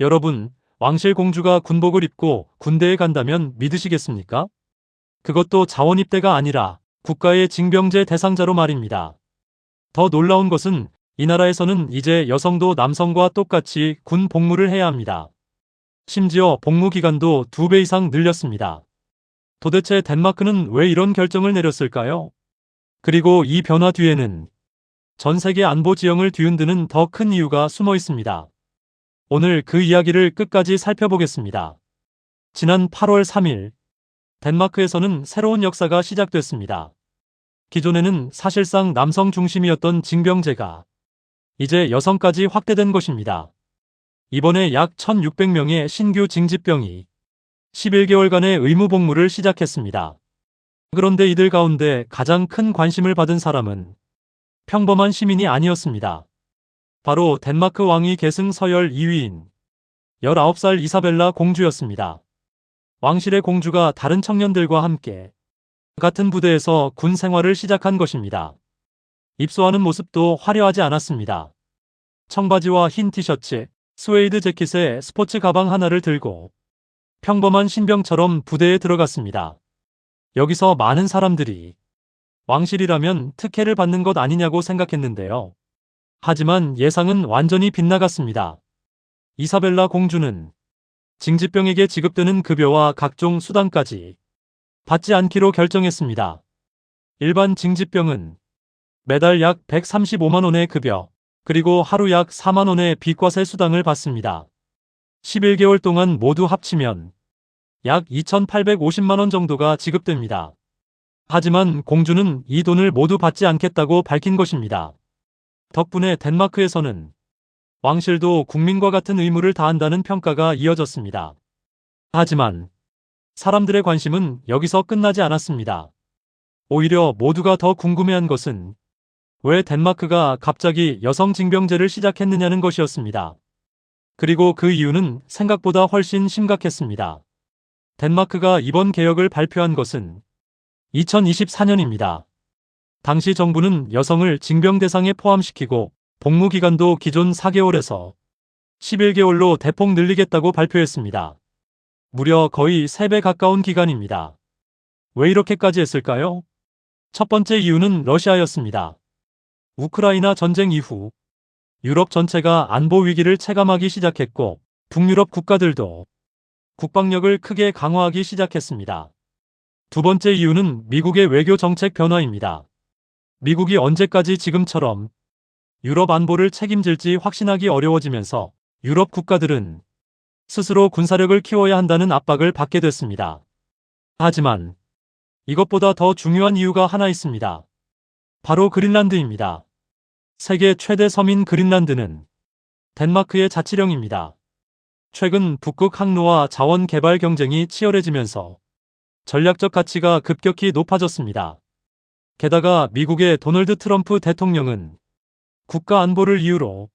여러분, 왕실 공주가 군복을 입고 군대에 간다면 믿으시겠습니까? 그것도 자원 입대가 아니라 국가의 징병제 대상자로 말입니다. 더 놀라운 것은 이 나라에서는 이제 여성도 남성과 똑같이 군 복무를 해야 합니다. 심지어 복무 기간도 2배 이상 늘렸습니다. 도대체 덴마크는 왜 이런 결정을 내렸을까요? 그리고 이 변화 뒤에는 전 세계 안보 지형을 뒤흔드는 더 큰 이유가 숨어 있습니다. 오늘 그 이야기를 끝까지 살펴보겠습니다. 지난 8월 3일, 덴마크에서는 새로운 역사가 시작됐습니다. 기존에는 사실상 남성 중심이었던 징병제가 이제 여성까지 확대된 것입니다. 이번에 약 1,600명의 신규 징집병이 11개월간의 의무 복무를 시작했습니다. 그런데 이들 가운데 가장 큰 관심을 받은 사람은 평범한 시민이 아니었습니다. 바로 덴마크 왕위 계승 서열 2위인 19살 이사벨라 공주였습니다. 왕실의 공주가 다른 청년들과 함께 같은 부대에서 군 생활을 시작한 것입니다. 입소하는 모습도 화려하지 않았습니다. 청바지와 흰 티셔츠, 스웨이드 재킷에 스포츠 가방 하나를 들고 평범한 신병처럼 부대에 들어갔습니다. 여기서 많은 사람들이 왕실이라면 특혜를 받는 것 아니냐고 생각했는데요. 하지만 예상은 완전히 빗나갔습니다. 이사벨라 공주는 징집병에게 지급되는 급여와 각종 수당까지 받지 않기로 결정했습니다. 일반 징집병은 매달 약 135만 원의 급여, 그리고 하루 약 4만 원의 비과세 수당을 받습니다. 11개월 동안 모두 합치면 약 2,850만 원 정도가 지급됩니다. 하지만 공주는 이 돈을 모두 받지 않겠다고 밝힌 것입니다. 덕분에 덴마크에서는 왕실도 국민과 같은 의무를 다한다는 평가가 이어졌습니다. 하지만 사람들의 관심은 여기서 끝나지 않았습니다. 오히려 모두가 더 궁금해한 것은 왜 덴마크가 갑자기 여성 징병제를 시작했느냐는 것이었습니다. 그리고 그 이유는 생각보다 훨씬 심각했습니다. 덴마크가 이번 개혁을 발표한 것은 2024년입니다. 당시 정부는 여성을 징병 대상에 포함시키고 복무 기간도 기존 4개월에서 11개월로 대폭 늘리겠다고 발표했습니다. 무려 거의 3배 가까운 기간입니다. 왜 이렇게까지 했을까요? 첫 번째 이유는 러시아였습니다. 우크라이나 전쟁 이후 유럽 전체가 안보 위기를 체감하기 시작했고 북유럽 국가들도 국방력을 크게 강화하기 시작했습니다. 두 번째 이유는 미국의 외교 정책 변화입니다. 미국이 언제까지 지금처럼 유럽 안보를 책임질지 확신하기 어려워지면서 유럽 국가들은 스스로 군사력을 키워야 한다는 압박을 받게 됐습니다. 하지만 이것보다 더 중요한 이유가 하나 있습니다. 바로 그린란드입니다. 세계 최대 섬인 그린란드는 덴마크의 자치령입니다. 최근 북극 항로와 자원 개발 경쟁이 치열해지면서 전략적 가치가 급격히 높아졌습니다. 게다가 미국의 도널드 트럼프 대통령은 국가 안보를 이유로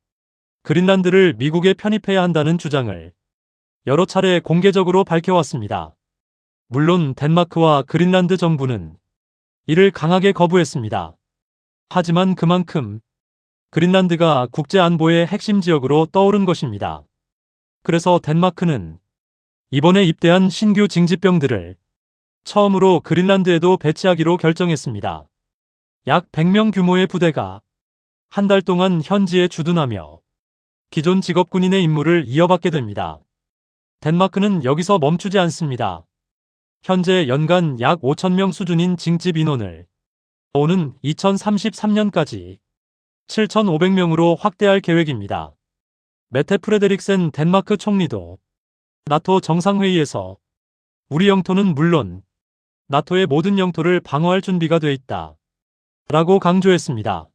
그린란드를 미국에 편입해야 한다는 주장을 여러 차례 공개적으로 밝혀왔습니다. 물론 덴마크와 그린란드 정부는 이를 강하게 거부했습니다. 하지만 그만큼 그린란드가 국제 안보의 핵심 지역으로 떠오른 것입니다. 그래서 덴마크는 이번에 입대한 신규 징집병들을 처음으로 그린란드에도 배치하기로 결정했습니다. 약 100명 규모의 부대가 한 달 동안 현지에 주둔하며 기존 직업군인의 임무를 이어받게 됩니다. 덴마크는 여기서 멈추지 않습니다. 현재 연간 약 5,000명 수준인 징집 인원을 오는 2033년까지 7,500명으로 확대할 계획입니다. 메테 프레데릭센 덴마크 총리도 나토 정상회의에서 우리 영토는 물론 나토의 모든 영토를 방어할 준비가 돼 있다 라고 강조했습니다.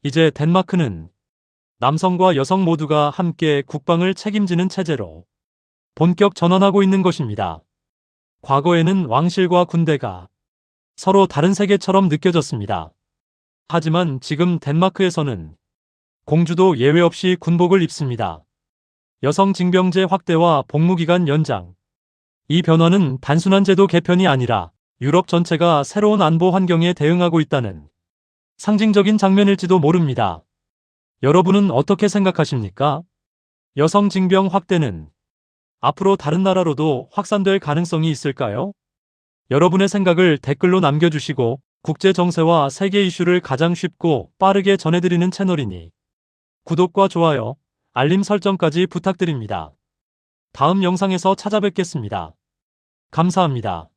이제 덴마크는 남성과 여성 모두가 함께 국방을 책임지는 체제로 본격 전환하고 있는 것입니다. 과거에는 왕실과 군대가 서로 다른 세계처럼 느껴졌습니다. 하지만 지금 덴마크에서는 공주도 예외 없이 군복을 입습니다. 여성 징병제 확대와 복무기간 연장. 이 변화는 단순한 제도 개편이 아니라 유럽 전체가 새로운 안보 환경에 대응하고 있다는 상징적인 장면일지도 모릅니다. 여러분은 어떻게 생각하십니까? 여성 징병 확대는 앞으로 다른 나라로도 확산될 가능성이 있을까요? 여러분의 생각을 댓글로 남겨주시고 국제 정세와 세계 이슈를 가장 쉽고 빠르게 전해드리는 채널이니 구독과 좋아요, 알림 설정까지 부탁드립니다. 다음 영상에서 찾아뵙겠습니다. 감사합니다.